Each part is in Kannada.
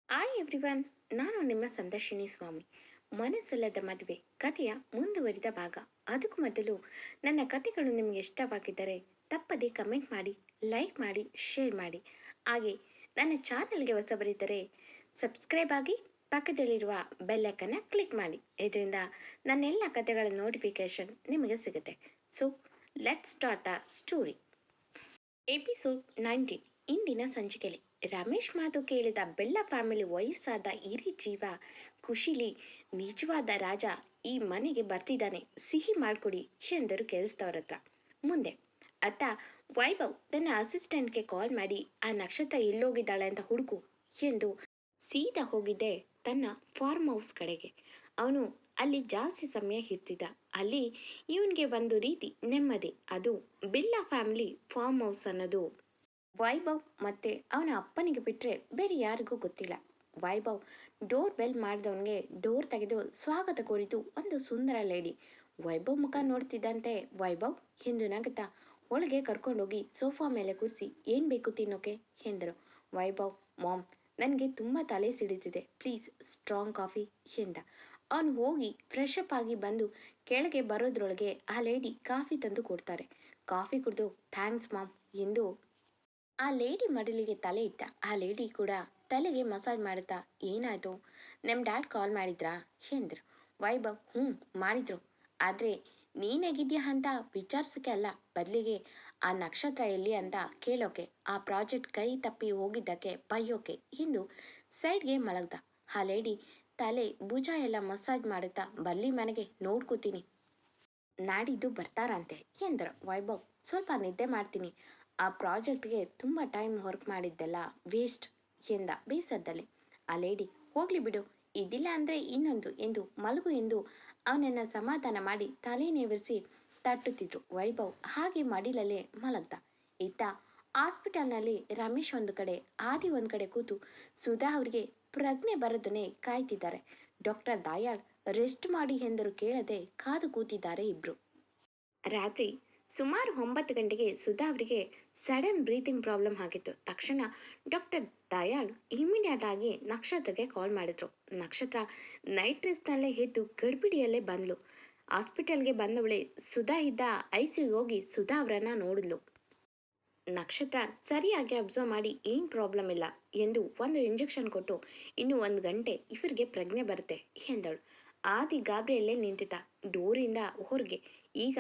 ಹಾಯ್ ಎವ್ರಿವನ್, ನಾನು ನಿಮ್ಮ ಸಂದರ್ಶಿನಿ ಸ್ವಾಮಿ. ಮನಸ್ಸಲ್ಲದ ಮದುವೆ ಕಥೆಯ ಮುಂದುವರಿದ ಭಾಗ. ಅದಕ್ಕೂ ಮೊದಲು ನನ್ನ ಕಥೆಗಳು ನಿಮಗೆ ಇಷ್ಟವಾಗಿದ್ದರೆ ತಪ್ಪದೇ ಕಮೆಂಟ್ ಮಾಡಿ, ಲೈಕ್ ಮಾಡಿ, ಶೇರ್ ಮಾಡಿ. ಹಾಗೆ ನನ್ನ ಚಾನಲ್ಗೆ ಹೊಸಬರಿದ್ದರೆ ಸಬ್ಸ್ಕ್ರೈಬ್ ಆಗಿ ಪಕ್ಕದಲ್ಲಿರುವ ಬೆಲ್ಲೈಕನ್ನ ಕ್ಲಿಕ್ ಮಾಡಿ. ಇದರಿಂದ ನನ್ನೆಲ್ಲ ಕಥೆಗಳ ನೋಟಿಫಿಕೇಶನ್ ನಿಮಗೆ ಸಿಗುತ್ತೆ. So let start the story. Episode 19. ಇಂದಿನ ಸಂಚಿಕೆಯಲ್ಲಿ ರಮೇಶ್ ಮಾತು ಕೇಳಿದ ಬೆಲ್ಲ ಫ್ಯಾಮಿಲಿ ವಯಸ್ಸಾದ ಹಿರಿ ಜೀವ ಖುಷಿಲಿ ನಿಜವಾದ ರಾಜ ಈ ಮನೆಗೆ ಬರ್ತಿದ್ದಾನೆ, ಸಿಹಿ ಮಾಡ್ಕೊಡಿ ಎಂದರು ಕೆಲಸದವ್ರ ಹತ್ರ. ಮುಂದೆ ಅತ್ತ ವೈಭವ್ ತನ್ನ ಅಸಿಸ್ಟೆಂಟ್ಗೆ ಕಾಲ್ ಮಾಡಿ ಆ ನಕ್ಷತ್ರ ಎಲ್ಲೋಗಿದ್ದಾಳೆ ಅಂತ ಹುಡುಕು ಎಂದು ಸೀದಾ ಹೋಗಿದ್ದೆ ತನ್ನ ಫಾರ್ಮ್ ಹೌಸ್ ಕಡೆಗೆ. ಅವನು ಅಲ್ಲಿ ಜಾಸ್ತಿ ಸಮಯ ಇರ್ತಿದ್ದ. ಅಲ್ಲಿ ಇವನಿಗೆ ಒಂದು ರೀತಿ ನೆಮ್ಮದಿ. ಅದು ಬಿಲ್ಲಾ ಫ್ಯಾಮಿಲಿ ಫಾರ್ಮ್ ಹೌಸ್ ಅನ್ನೋದು ವೈಭವ್ ಮತ್ತೆ ಅವನ ಅಪ್ಪನಿಗೆ ಬಿಟ್ಟರೆ ಬೇರೆ ಯಾರಿಗೂ ಗೊತ್ತಿಲ್ಲ. ವೈಭವ್ ಡೋರ್ ಬೆಲ್ ಮಾಡಿದವನಿಗೆ ಡೋರ್ ತೆಗೆದು ಸ್ವಾಗತ ಕೋರಿತು ಒಂದು ಸುಂದರ ಲೇಡಿ. ವೈಭವ್ ಮುಖ ನೋಡ್ತಿದ್ದಂತೆ ವೈಭವ್ ಎಂದು ನಗುತ್ತಾ ಒಳಗೆ ಕರ್ಕೊಂಡೋಗಿ ಸೋಫಾ ಮೇಲೆ ಕೂರಿಸಿ ಏನು ಬೇಕು ತಿನ್ನೋಕೆ ಎಂದರು. ವೈಭವ್, ಮಾಮ್, ನನಗೆ ತುಂಬ ತಲೆ ಸಿಡಿತಿದೆ, ಪ್ಲೀಸ್ ಸ್ಟ್ರಾಂಗ್ ಕಾಫಿ ಎಂದ. ಅವನು ಹೋಗಿ ಫ್ರೆಶ್ ಅಪ್ ಆಗಿ ಬಂದು ಕೆಳಗೆ ಬರೋದ್ರೊಳಗೆ ಆ ಲೇಡಿ ಕಾಫಿ ತಂದು ಕೊಡ್ತಾರೆ. ಕಾಫಿ ಕುಡಿದು ಥ್ಯಾಂಕ್ಸ್ ಮಾಮ್ ಎಂದು ಆ ಲೇಡಿ ಮಡಲಿಗೆ ತಲೆ ಇಟ್ಟ. ಆ ಲೇಡಿ ಕೂಡ ತಲೆಗೆ ಮಸಾಜ್ ಮಾಡುತ್ತಾ ಏನಾಯ್ತು, ನಮ್ಮ ಡ್ಯಾಡ್ ಕಾಲ್ ಮಾಡಿದ್ರಾ ಎಂದ್ರು. ವೈಭವ್, ಹ್ಞೂ ಮಾಡಿದ್ರು, ಆದರೆ ನೀನೇಗಿದ್ಯಾ ಅಂತ ವಿಚಾರಿಸೋಕೆ ಅಲ್ಲ, ಬದಲಿಗೆ ಆ ನಕ್ಷತ್ರ ಎಲ್ಲಿ ಅಂತ ಕೇಳೋಕೆ, ಆ ಪ್ರಾಜೆಕ್ಟ್ ಕೈ ತಪ್ಪಿ ಹೋಗಿದ್ದಕ್ಕೆ ಬೈಯೋಕೆ ಎಂದು ಸೈಡ್ಗೆ ಮಲಗ್ದ. ಆ ಲೇಡಿ ತಲೆ ಭುಜ ಎಲ್ಲ ಮಸಾಜ್ ಮಾಡುತ್ತಾ ಬರ್ಲಿ ಮನೆಗೆ ನೋಡ್ಕೋತೀನಿ, ನಾಡಿದ್ದು ಬರ್ತಾರಂತೆ ಎಂದರು. ವೈಭವ್, ಸ್ವಲ್ಪ ನಿದ್ದೆ ಮಾಡ್ತೀನಿ, ಆ ಪ್ರಾಜೆಕ್ಟ್ಗೆ ತುಂಬ ಟೈಮ್ ವರ್ಕ್ ಮಾಡಿದ್ದೆಲ್ಲ ವೇಸ್ಟ್ ಎಂದ ಬೇಸರದಲ್ಲಿ. ಆ ಲೇಡಿ, ಹೋಗ್ಲಿ ಬಿಡು, ಇದಿಲ್ಲ ಅಂದರೆ ಇನ್ನೊಂದು ಎಂದು ಮಲಗು ಎಂದು ಅವನನ್ನು ಸಮಾಧಾನ ಮಾಡಿ ತಲೆ ನೇವರಿಸಿ ತಟ್ಟುತ್ತಿದ್ರು. ವೈಭವ್ ಹಾಗೆ ಮಡಿಲಲ್ಲೇ ಮಲಗ್ದ. ಇತ್ತ ಹಾಸ್ಪಿಟಲ್ನಲ್ಲಿ ರಮೇಶ್ ಒಂದು ಕಡೆ, ಆದಿ ಒಂದು ಕಡೆ ಕೂತು ಸುಧಾ ಅವರಿಗೆ ಪ್ರಜ್ಞೆ ಬರೋದನ್ನೇ ಕಾಯ್ತಿದ್ದಾರೆ. ಡಾಕ್ಟರ್ ದಯಾಳ್ ರೆಸ್ಟ್ ಮಾಡಿ ಎಂದರು ಕೇಳದೆ ಕಾದು ಕೂತಿದ್ದಾರೆ ಇಬ್ರು. ರಾತ್ರಿ ಸುಮಾರು 9 ಗಂಟೆಗೆ ಸುಧಾ ಅವರಿಗೆ ಸಡನ್ ಬ್ರೀತಿಂಗ್ ಪ್ರಾಬ್ಲಮ್ ಆಗಿತ್ತು. ತಕ್ಷಣ ಡಾಕ್ಟರ್ ದಯಾಳ್ ಇಮಿಡಿಯೇಟ್ ಆಗಿ ನಕ್ಷತ್ರಕ್ಕೆ ಕಾಲ್ ಮಾಡಿದ್ರು. ನಕ್ಷತ್ರ ನೈಟ್ ಡ್ರೆಸ್ನಲ್ಲೇ ಎದ್ದು ಗಡ್ಬಿಡಿಯಲ್ಲೇ ಬಂದ್ಲು. ಹಾಸ್ಪಿಟಲ್ಗೆ ಬಂದವಳೆ ಸುಧಾ ಇದ್ದ ಐಸಿಯು ಹೋಗಿ ಸುಧಾ ಅವರನ್ನ ನೋಡಿದ್ಲು. ನಕ್ಷತ್ರ ಸರಿಯಾಗಿ ಅಬ್ಸರ್ವ್ ಮಾಡಿ ಏನು ಪ್ರಾಬ್ಲಮ್ ಇಲ್ಲ ಎಂದು ಒಂದು ಇಂಜೆಕ್ಷನ್ ಕೊಟ್ಟು ಇನ್ನು 1 ಗಂಟೆ ಇವರಿಗೆ ಪ್ರಜ್ಞೆ ಬರುತ್ತೆ ಎಂದಳು. ಆದಿ ಗಾಬರಿಯಲ್ಲೇ ನಿಂತಿದ್ದ ಡೋರಿಂದ ಹೊರಗೆ. ಈಗ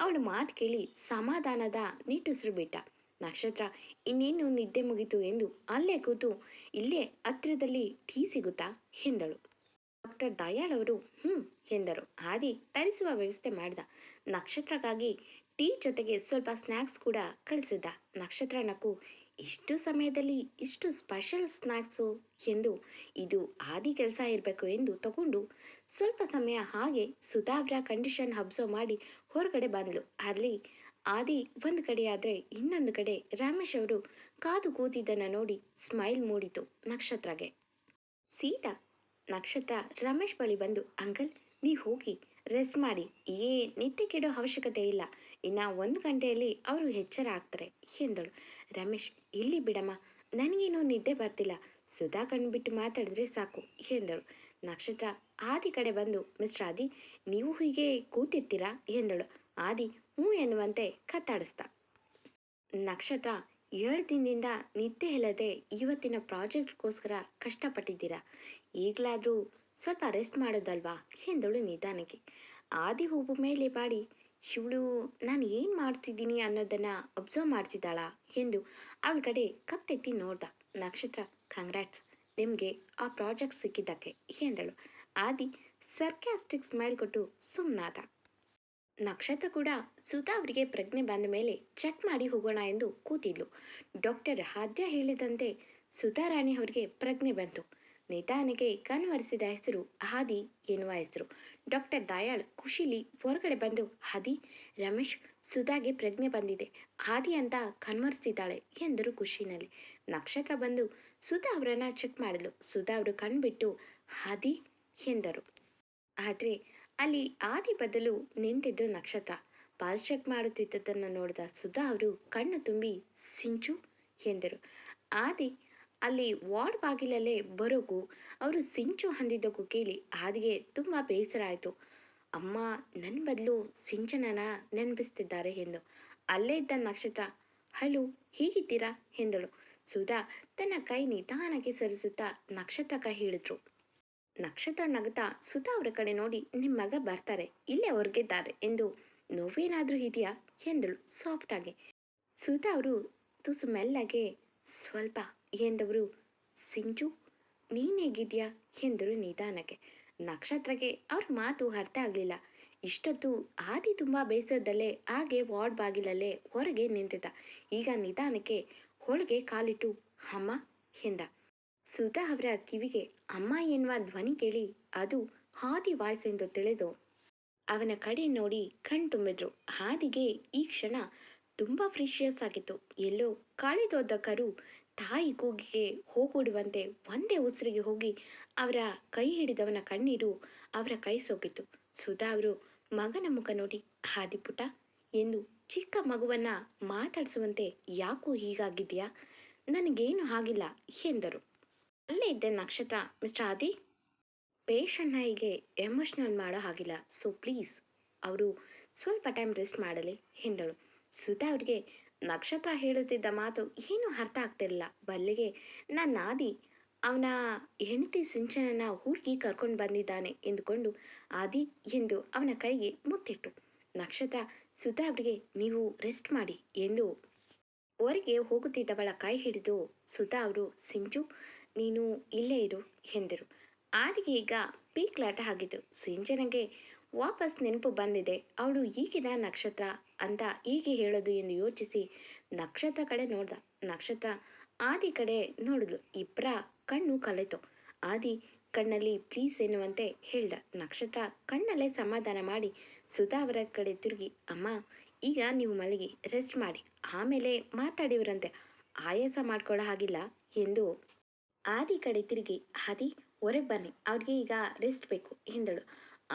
ಅವಳು ಮಾತು ಕೇಳಿ ಸಮಾಧಾನದ ನಿಟ್ಟುಸಿರು ಬಿಟ್ಟ. ನಕ್ಷತ್ರ ಇನ್ನೇನು ನಿದ್ದೆ ಮುಗಿತು ಎಂದು ಅಲ್ಲೇ ಕೂತು ಇಲ್ಲೇ ಹತ್ತಿರದಲ್ಲಿ ಟೀ ಸಿಗುತ್ತಾ ಎಂದಳು. ಡಾಕ್ಟರ್ ದಯಾಳ್ ಅವರು ಹ್ಞೂ ಎಂದರು. ಆದಿ ತರಿಸುವ ವ್ಯವಸ್ಥೆ ಮಾಡಿದ. ನಕ್ಷತ್ರಕ್ಕಾಗಿ ಟೀ ಜೊತೆಗೆ ಸ್ವಲ್ಪ ಸ್ನ್ಯಾಕ್ಸ್ ಕೂಡ ಕಳಿಸಿದ್ದ. ನಕ್ಷತ್ರ ನಕ್ಕು, ಇಷ್ಟು ಸಮಯದಲ್ಲಿ ಇಷ್ಟು ಸ್ಪೆಷಲ್ ಸ್ನ್ಯಾಕ್ಸು ಎಂದು ಇದು ಆದಿ ಕೆಲಸ ಇರಬೇಕು ಎಂದು ತಗೊಂಡು ಸ್ವಲ್ಪ ಸಮಯ ಹಾಗೆ ಸುಧಾ ಅವರ ಕಂಡೀಷನ್ ಅಬ್ಸರ್ವ್ ಮಾಡಿ ಹೊರಗಡೆ ಬಂದಳು. ಅಲ್ಲಿ ಆದಿ ಒಂದು ಕಡೆ ಆದರೆ ಇನ್ನೊಂದು ಕಡೆ ರಮೇಶ್ ಅವರು ಕಾದು ಕೂತಿದ್ದನ್ನು ನೋಡಿ ಸ್ಮೈಲ್ ಮೂಡಿತು ನಕ್ಷತ್ರಗೆ. ಸೀದಾ ನಕ್ಷತ್ರ ರಮೇಶ್ ಬಳಿ ಬಂದು, ಅಂಕಲ್, ನೀವು ಹೋಗಿ ರೆಸ್ಟ್ ಮಾಡಿ, ನಿದ್ದೆ ಕೆಡೋ ಅವಶ್ಯಕತೆ ಇಲ್ಲ, ಇನ್ನು 1 ಗಂಟೆಯಲ್ಲಿ ಅವರು ಎಚ್ಚರ ಆಗ್ತಾರೆ ಎಂದಳು. ರಮೇಶ್, ಇಲ್ಲಿ ಬಿಡಮ್ಮ, ನನಗೇನು ನಿದ್ದೆ ಬರ್ತಿಲ್ಲ, ಸುಧಾ ಕಣ್ಬಿಟ್ಟು ಮಾತಾಡಿದ್ರೆ ಸಾಕು ಎಂದರು. ನಕ್ಷತ್ರ ಆದಿ ಕಡೆ ಬಂದು, ಮಿಸ್ಟರ್ ಆದಿ, ನೀವು ಹೀಗೆ ಕೂತಿರ್ತೀರಾ ಎಂದಳು. ಆದಿ ಹ್ಞೂ ಎನ್ನುವಂತೆ ಕತ್ತಾಡಿಸ್ದ. ನಕ್ಷತ್ರ, 2 ದಿನದಿಂದ ನಿದ್ದೆ ಇಲ್ಲದೆ ಇವತ್ತಿನ ಪ್ರಾಜೆಕ್ಟ್ಗೋಸ್ಕರ ಕಷ್ಟಪಟ್ಟಿದ್ದೀರಾ, ಈಗಲಾದರೂ ಸ್ವಲ್ಪ ರೆಸ್ಟ್ ಮಾಡೋದಲ್ವಾ ಎಂದಳು ನಿಧಾನಕ್ಕೆ. ಆದಿ ಹೂವು ಮೇಲೆ ಮಾಡಿ, ಶಿವಳು ನಾನು ಏನು ಮಾಡ್ತಿದ್ದೀನಿ ಅನ್ನೋದನ್ನು ಅಬ್ಸರ್ವ್ ಮಾಡ್ತಿದ್ದಾಳಾ ಎಂದು ಅವಳ ಕಡೆ ಕತ್ತೆತ್ತಿ ನೋಡ್ದ. ನಕ್ಷತ್ರ, ಕಂಗ್ರ್ಯಾಟ್ಸ್, ನಿಮಗೆ ಆ ಪ್ರಾಜೆಕ್ಟ್ ಸಿಕ್ಕಿದ್ದಕ್ಕೆ ಎಂದಳು. ಆದಿ ಸರ್ಕ್ಯಾಸ್ಟಿಕ್ ಸ್ಮೈಲ್ ಕೊಟ್ಟು ಸುಮ್ಮನಾದ. ನಕ್ಷತ್ರ ಕೂಡ ಸುಧಾ ಅವರಿಗೆ ಪ್ರಜ್ಞೆ ಬಂದ ಮೇಲೆ ಚೆಕ್ ಮಾಡಿ ಹೋಗೋಣ ಎಂದು ಕೂತಿದ್ಲು. ಡಾಕ್ಟರ್ ಆದ್ಯ ಹೇಳಿದಂತೆ ಸುಧಾ ರಾಣಿ ಅವರಿಗೆ ಪ್ರಜ್ಞೆ ಬಂತು. ನಿಧಾನಕ್ಕೆ ಕನ್ವರಿಸಿದ ಹೆಸರು ಆದಿ ಎನ್ನುವ ಹೆಸರು. ಡಾಕ್ಟರ್ ದಯಾಳ್ ಖುಷಿಲಿ ಹೊರಗಡೆ ಬಂದು, ಆದಿ, ರಮೇಶ್, ಸುಧಾಗೆ ಪ್ರಜ್ಞೆ ಬಂದಿದೆ, ಆದಿ ಅಂತ ಕನ್ವರ್ಸಿದ್ದಾಳೆ ಎಂದರು ಖುಷಿನಲ್ಲಿ. ನಕ್ಷತ್ರ ಬಂದು ಸುಧಾ ಅವರನ್ನ ಚೆಕ್ ಮಾಡಿದ್ಲು. ಸುಧಾ ಅವರು ಕಣ್ಬಿಟ್ಟು ಆದಿ ಎಂದರು. ಆದರೆ ಅಲ್ಲಿ ಆದಿ ಬದಲು ನಿಂತಿದ್ದು ನಕ್ಷತ್ರ. ಪಾಲ್ ಚೆಕ್ ಮಾಡುತ್ತಿದ್ದದನ್ನು ನೋಡಿದ ಸುಧಾ ಅವರು ಕಣ್ಣು ತುಂಬಿ ಸಿಂಚು ಎಂದರು. ಆದಿ ಅಲ್ಲಿ ವಾರ್ಡ್ ಬಾಗಿಲಲ್ಲೇ ಬರೋಕು ಅವರು ಸಿಂಚು ಅಂದಿದ್ದಕ್ಕೂ ಕೇಳಿ ಆದಿಗೆ ತುಂಬ ಬೇಸರ ಆಯಿತು. ಅಮ್ಮ ನನ್ನ ಬದಲು ಸಿಂಚನನ ನೆನಪಿಸ್ತಿದ್ದಾರೆ ಎಂದು. ಅಲ್ಲೇ ಇದ್ದ ನಕ್ಷತ್ರ, ಹಲೋ ಹೀಗಿದ್ದೀರಾ ಎಂದಳು. ಸುಧಾ ತನ್ನ ಕೈ ನಿಧಾನಕ್ಕೆ ಸರಿಸುತ್ತಾ ನಕ್ಷತ್ರ ಕೈ ಹಿಡಿದ್ರು. ನಕ್ಷತ್ರ ನಗುತ್ತಾ ಸುಧಾ ಅವರ ಕಡೆ ನೋಡಿ, ನಿಮ್ಮ ಮಗ ಬರ್ತಾರೆ, ಇಲ್ಲೇ ಹೊರಗಿದ್ದಾರೆ ಎಂದು. ನೋವೇನಾದರೂ ಇದೆಯಾ ಎಂದಳು ಸಾಫ್ಟ್ ಆಗಿ. ಸುಧಾ ಅವರು ತುಸು ಮೆಲ್ಲಗೆ, ಸ್ವಲ್ಪ ಎಂದವರು. ಸಿಂಚು ನೀನು ಹೇಗಿದ್ಯಾ ಎಂದರು ನಿಧಾನಕ್ಕೆ. ನಕ್ಷತ್ರಕ್ಕೆ ಅವ್ರ ಮಾತು ಅರ್ಥ ಆಗಲಿಲ್ಲ. ಇಷ್ಟೊತ್ತು ಆದಿ ತುಂಬ ಬೇಸರದಲ್ಲೇ ಹಾಗೆ ವಾರ್ಡ್ ಬಾಗಿಲಲ್ಲೇ ಹೊರಗೆ ನಿಂತಿದ್ದ. ಈಗ ನಿಧಾನಕ್ಕೆ ಒಳಗೆ ಕಾಲಿಟ್ಟು ಅಮ್ಮ ಎಂದ. ಸುಧಾ ಅವರ ಕಿವಿಗೆ ಅಮ್ಮ ಎನ್ನುವ ಧ್ವನಿ ಕೇಳಿ ಅದು ಆದಿ ವಾಯ್ಸ್ ಎಂದು ತಿಳಿದು ಅವನ ಕಡೆ ನೋಡಿ ಕಣ್ ತುಂಬಿದ್ರು. ಆದಿಗೆ ಈ ಕ್ಷಣ ತುಂಬ ಪ್ರೀಶಿಯಸ್ ಆಗಿತ್ತು. ಎಲ್ಲೋ ಕಾಳಿದೋದ ಕರು ತಾಯಿ ಕೂಗಿಗೆ ಹೋಗೂಡುವಂತೆ ಒಂದೇ ಉಸಿರಿಗೆ ಹೋಗಿ ಅವರ ಕೈ ಹಿಡಿದವನ ಕಣ್ಣೀರು ಅವರ ಕೈ ಸೋಕಿತ್ತು. ಸುಧಾ ಅವರು ಮಗನ ಮುಖ ನೋಡಿ, ಆದಿಪುಟ ಎಂದು ಚಿಕ್ಕ ಮಗುವನ್ನ ಮಾತಾಡಿಸುವಂತೆ, ಯಾಕೋ ಹೀಗಾಗಿದೆಯಾ, ನನಗೇನು ಆಗಿಲ್ಲ ಎಂದರು. ಅಲ್ಲೇ ಇದ್ದ ನಕ್ಷತ್ರ, ಮಿಸ್ಟರ್ ಆದಿ ಪೇಷಂಟ್ನ ಹೀಗೆ ಎಮೋಷ್ನಲ್ ಮಾಡೋ ಹಾಗಿಲ್ಲ, ಸೊ ಪ್ಲೀಸ್ ಅವರು ಸ್ವಲ್ಪ ಟೈಮ್ ರೆಸ್ಟ್ ಮಾಡಲಿ ಎಂದಳು. ಸುಧಾ ಅವರಿಗೆ ನಕ್ಷತ್ರ ಹೇಳುತ್ತಿದ್ದ ಮಾತು ಏನೂ ಅರ್ಥ ಆಗ್ತಿರಲಿಲ್ಲ. ಬಲ್ಲಿಗೆ ನನ್ನ ಆದಿ ಅವನ ಹೆಂಡತಿ ಸಿಂಚನನ ಹುಡುಗಿ ಕರ್ಕೊಂಡು ಬಂದಿದ್ದಾನೆ ಎಂದುಕೊಂಡು ಆದಿ ಎಂದು ಅವನ ಕೈಗೆ ಮುತ್ತಿಟ್ಟು ನಕ್ಷತ್ರ ಸುಧಾ ಅವರಿಗೆ ನೀವು ರೆಸ್ಟ್ ಮಾಡಿ ಎಂದು ಹೊರಗೆ ಹೋಗುತ್ತಿದ್ದವಳ ಕೈ ಹಿಡಿದು ಸುಧಾ ಅವರು ಸಿಂಚು ನೀನು ಇಲ್ಲೇ ಇರು ಎಂದರು. ಆದಿಗೆ ಈಗ ಪೀಕ್ಲಾಟ ಆಗಿತ್ತು. ಸಿಂಚನಗೆ ವಾಪಸ್ ನೆನಪು ಬಂದಿದೆ. ಅವಳು ಈಗಿನ ನಕ್ಷತ್ರ ಅಂತ ಹೀಗೆ ಹೇಳೋದು ಎಂದು ಯೋಚಿಸಿ ನಕ್ಷತ್ರ ಕಡೆ ನೋಡ್ದ. ನಕ್ಷತ್ರ ಆದಿ ಕಡೆ ನೋಡಿದ್ಲು. ಇಬ್ಬರ ಕಣ್ಣು ಕಲೆತು. ಆದಿ ಕಣ್ಣಲ್ಲಿ ಪ್ಲೀಸ್ ಎನ್ನುವಂತೆ ಹೇಳ್ದ. ನಕ್ಷತ್ರ ಕಣ್ಣಲ್ಲೇ ಸಮಾಧಾನ ಮಾಡಿ ಸುಧಾ ಅವರ ಕಡೆ ತಿರುಗಿ, ಅಮ್ಮ ಈಗ ನೀವು ಮಲಗಿ ರೆಸ್ಟ್ ಮಾಡಿ, ಆಮೇಲೆ ಮಾತಾಡಿವ್ರಂತೆ, ಆಯಾಸ ಮಾಡ್ಕೊಳ್ಳೋ ಹಾಗಿಲ್ಲ ಎಂದು ಆದಿ ಕಡೆ ತಿರುಗಿ, ಆದಿ ಹೊರಗೆ ಬನ್ನಿ, ಅವ್ರಿಗೆ ಈಗ ರೆಸ್ಟ್ ಬೇಕು ಎಂದಳು.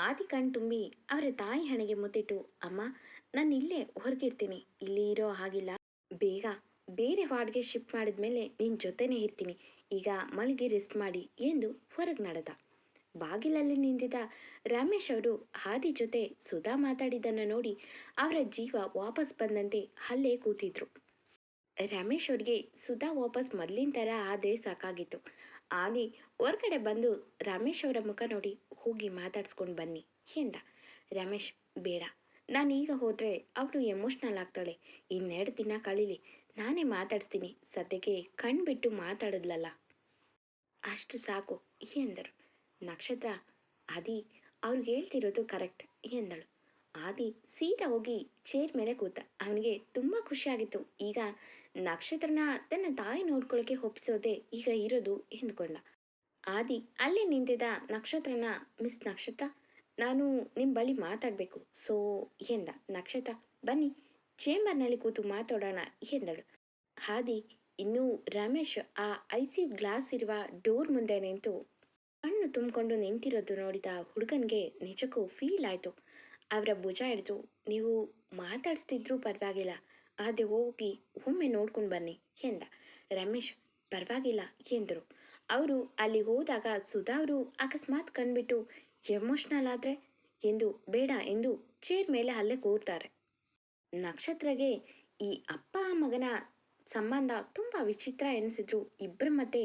ಆದಿ ಕಣ್ ತುಂಬಿ ಅವರ ತಾಯಿ ಹಣೆಗೆ ಮುತ್ತಿಟ್ಟು, ಅಮ್ಮ ನಾನು ಇಲ್ಲೇ ಹೊರಗಿರ್ತೀನಿ, ಇಲ್ಲಿ ಇರೋ ಹಾಗಿಲ್ಲ, ಬೇಗ ಬೇರೆ ವಾರ್ಡ್ಗೆ ಶಿಫ್ಟ್ ಮಾಡಿದ ಮೇಲೆ ನಿನ್ನ ಜೊತೆನೇ ಇರ್ತೀನಿ, ಈಗ ಮಲಗಿ ರೆಸ್ಟ್ ಮಾಡಿ ಎಂದು ಹೊರಗೆ ನಡೆದ. ಬಾಗಿಲಲ್ಲಿ ನಿಂತಿದ್ದ ರಮೇಶ್ ಅವರು ಆದಿ ಜೊತೆ ಸುಧಾ ಮಾತಾಡಿದ್ದನ್ನು ನೋಡಿ ಅವರ ಜೀವ ವಾಪಸ್ ಬಂದಂತೆ ಅಲ್ಲೇ ಕೂತಿದ್ರು. ರಮೇಶ್ ಅವ್ರಿಗೆ ಸುಧಾ ವಾಪಸ್ ಮೊದಲಿನ ಥರ ಆದರೆ ಸಾಕಾಗಿತ್ತು. ಆದಿ ಹೊರಗಡೆ ಬಂದು ರಮೇಶ್ ಅವರ ಮುಖ ನೋಡಿ ಹೋಗಿ ಮಾತಾಡ್ಸ್ಕೊಂಡು ಬನ್ನಿ ಎಂದ. ರಮೇಶ್ ಬೇಡ, ನಾನೀಗ ಹೋದರೆ ಅವಳು ಎಮೋಷ್ನಲ್ ಆಗ್ತಾಳೆ, ಇನ್ನೆರಡು ದಿನ ಕಳೀಲಿ, ನಾನೇ ಮಾತಾಡಿಸ್ತೀನಿ, ಸದ್ಯಕ್ಕೆ ಕಣ್ಬಿಟ್ಟು ಮಾತಾಡಿದ್ಲಲ್ಲ ಅಷ್ಟು ಸಾಕು ಎಂದರು. ನಕ್ಷತ್ರ ಆದಿ ಅವ್ರಿಗೆ ಹೇಳ್ತಿರೋದು ಕರೆಕ್ಟ್ ಎಂದಳು. ಆದಿ ಸೀದಾ ಹೋಗಿ ಚೇರ್ ಮೇಲೆ ಕೂತ. ಅವನಿಗೆ ತುಂಬ ಖುಷಿಯಾಗಿತ್ತು. ಈಗ ನಕ್ಷತ್ರನ ತನ್ನ ತಾಯಿ ನೋಡ್ಕೊಳ್ಳೋಕೆ ಒಪ್ಪಿಸೋದೆ ಈಗ ಇರೋದು ಎಂದುಕೊಂಡ. ಆದಿ ಅಲ್ಲೇ ನಿಂತಿದ್ದ ನಕ್ಷತ್ರನ, ಮಿಸ್ ನಕ್ಷತ್ರ ನಾನು ನಿಮ್ಮ ಬಳಿ ಮಾತಾಡಬೇಕು ಸೊ ಎಂದ. ನಕ್ಷತ್ರ ಬನ್ನಿ ಚೇಂಬರ್ನಲ್ಲಿ ಕೂತು ಮಾತಾಡೋಣ ಎಂದಳು. ಆದಿ ಇನ್ನೂ ರಮೇಶ್ ಆ ಐಸಿ ಗ್ಲಾಸ್ ಇರುವ ಡೋರ್ ಮುಂದೆ ನಿಂತು ಕಣ್ಣು ತುಂಬಿಕೊಂಡು ನಿಂತಿರೋದು ನೋಡಿದ ಹುಡುಗನಿಗೆ ನಿಜಕ್ಕೂ ಫೀಲ್ ಆಯಿತು. ಅವರ ಭುಜ ಹಿಡಿದು, ನೀವು ಮಾತಾಡಿಸ್ತಿದ್ರೂ ಪರವಾಗಿಲ್ಲ, ಆದರೆ ಹೋಗಿ ಒಮ್ಮೆ ನೋಡ್ಕೊಂಡು ಬನ್ನಿ ಎಂದ. ರಮೇಶ್ ಪರವಾಗಿಲ್ಲ ಎಂದರು. ಅವರು ಅಲ್ಲಿ ಹೋದಾಗ ಸುಧಾ ಅವರು ಅಕಸ್ಮಾತ್ ಕಂಡ್ಬಿಟ್ಟು ಎಮೋಷ್ನಲ್ ಆದರೆ ಎಂದು ಬೇಡ ಎಂದು ಚೇರ್ ಮೇಲೆ ಅಲ್ಲೇ ಕೂರ್ತಾರೆ. ನಕ್ಷತ್ರಗೆ ಈ ಅಪ್ಪ ಮಗನ ಸಂಬಂಧ ತುಂಬ ವಿಚಿತ್ರ ಎನಿಸಿದ್ರು ಇಬ್ಬರ ಮಧ್ಯೆ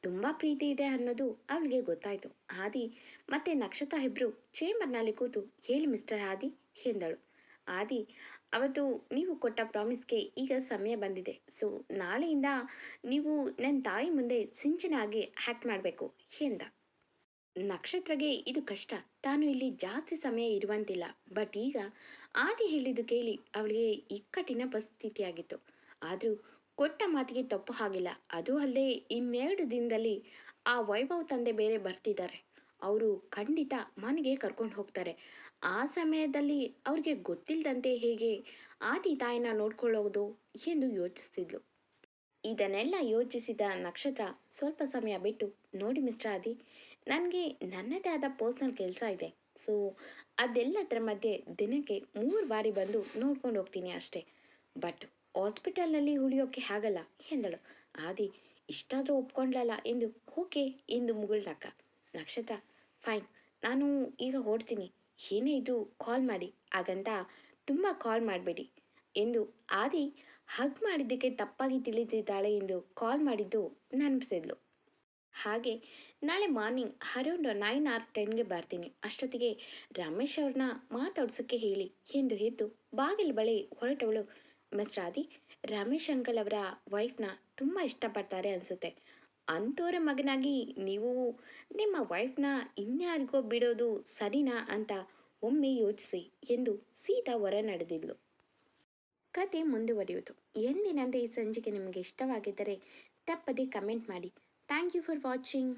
ತುಂಬ ಪ್ರೀತಿ ಇದೆ ಅನ್ನೋದು ಅವಳಿಗೆ ಗೊತ್ತಾಯಿತು. ಆದಿ ಮತ್ತೆ ನಕ್ಷತ್ರ ಇಬ್ಬರು ಚೇಂಬರ್ನಲ್ಲಿ ಕೂತು, ಹೇಳಿ ಮಿಸ್ಟರ್ ಆದಿ ಎಂದಳು. ಆದಿ ಅವತ್ತು ನೀವು ಕೊಟ್ಟ ಪ್ರಾಮಿಸ್ಗೆ ಈಗ ಸಮಯ ಬಂದಿದೆ, ಸೊ ನಾಳೆಯಿಂದ ನೀವು ನನ್ನ ತಾಯಿ ಮುಂದೆ ಸಿಂಚನಾಗಿ ಆ್ಯಕ್ಟ್ ಮಾಡಬೇಕು ಎಂದ. ನಕ್ಷತ್ರಗೆ ಇದು ಕಷ್ಟ, ತಾನು ಇಲ್ಲಿ ಜಾಸ್ತಿ ಸಮಯ ಇರುವಂತಿಲ್ಲ. ಬಟ್ ಈಗ ಆದಿ ಹೇಳಿದ್ದು ಕೇಳಿ ಅವಳಿಗೆ ಇಕ್ಕಟ್ಟಿನ ಪರಿಸ್ಥಿತಿಯಾಗಿತ್ತು. ಆದರೂ ಕೊಟ್ಟ ಮಾತಿಗೆ ತಪ್ಪು ಹಾಗಿಲ್ಲ. ಅದು ಅಲ್ಲದೆ ಇನ್ನೆರಡು ದಿನದಲ್ಲಿ ಆ ವೈಭವ್ ತಂದೆ ಬೇರೆ ಬರ್ತಿದ್ದಾರೆ. ಅವರು ಖಂಡಿತ ಮನೆಗೆ ಕರ್ಕೊಂಡು ಹೋಗ್ತಾರೆ. ಆ ಸಮಯದಲ್ಲಿ ಅವ್ರಿಗೆ ಗೊತ್ತಿಲ್ಲದಂತೆ ಹೇಗೆ ಆದಿ ತಾಯಿನ ನೋಡ್ಕೊಳ್ಳೋದು ಎಂದು ಯೋಚಿಸ್ತಿದ್ಲು. ಇದನ್ನೆಲ್ಲ ಯೋಚಿಸಿದ ನಕ್ಷತ್ರ ಸ್ವಲ್ಪ ಸಮಯ ಬಿಟ್ಟು, ನೋಡಿ ಮಿಸ್ಟರ್ ಆದಿ, ನನಗೆ ನನ್ನದೇ ಆದ ಪರ್ಸ್ನಲ್ ಕೆಲಸ ಇದೆ, ಸೊ ಅದೆಲ್ಲದರ ಮಧ್ಯೆ ದಿನಕ್ಕೆ 3 ಬಾರಿ ಬಂದು ನೋಡ್ಕೊಂಡು ಹೋಗ್ತೀನಿ ಅಷ್ಟೇ, ಬಟ್ ಹಾಸ್ಪಿಟಲ್ನಲ್ಲಿ ಉಳಿಯೋಕ್ಕೆ ಆಗಲ್ಲ ಎಂದಳು. ಆದಿ ಇಷ್ಟಾದರೂ ಒಪ್ಕೊಂಡ್ಲಲ್ಲ ಎಂದು ಓಕೆ ಎಂದು ಮುಗುಳ್ನಕ್ಕ. ನಕ್ಷತ್ರ, ಫೈನ್, ನಾನು ಈಗ ಹೊರಡ್ತೀನಿ, ಏನೇ ಇದ್ರೂ ಕಾಲ್ ಮಾಡಿ, ಹಾಗಂತ ತುಂಬ ಕಾಲ್ ಮಾಡಬೇಡಿ ಎಂದು ಆದಿ ಹಗ್ ಮಾಡಿದ್ದಕ್ಕೆ ತಪ್ಪಾಗಿ ತಿಳಿದಿದ್ದಾಳೆ ಎಂದು ಕಾಲ್ ಮಾಡಿದ್ದು ನೆನಪಿಸಿದ್ಲು. ಹಾಗೆ ನಾಳೆ ಮಾರ್ನಿಂಗ್ ಅರೌಂಡ್ 9 or 10ಗೆ ಬರ್ತೀನಿ, ಅಷ್ಟೊತ್ತಿಗೆ ರಮೇಶ್ ಅವ್ರನ್ನ ಮಾತಾಡ್ಸೋಕ್ಕೆ ಹೇಳಿ ಎಂದು ಎದ್ದು ಬಾಗಿಲು ಬಳಿ ಹೊರಟವಳು, ಮಿಸ್ಟರ್ ಆದಿ, ರಮೇಶ್ ಅಂಕಲ್ ಅವರ ವೈಫ್ನ ತುಂಬ ಇಷ್ಟಪಡ್ತಾರೆ ಅನಿಸುತ್ತೆ. ಅಂಥವ್ರ ಮಗನಾಗಿ ನೀವು ನಿಮ್ಮ ವೈಫ್ನ ಇನ್ಯಾರಿಗೋ ಬಿಡೋದು ಸರಿನಾ ಅಂತ ಒಮ್ಮೆ ಯೋಚಿಸಿ ಎಂದು ಸೀದಾ ಹೊರ ನಡೆದಿದ್ಲು. ಕತೆ ಮುಂದುವರಿಯುವುದು. ಎಂದಿನಂತೆ ಈ ಸಂಚಿಕೆ ನಿಮಗೆ ಇಷ್ಟವಾಗಿದ್ದರೆ ತಪ್ಪದೇ ಕಮೆಂಟ್ ಮಾಡಿ. Thank you for watching.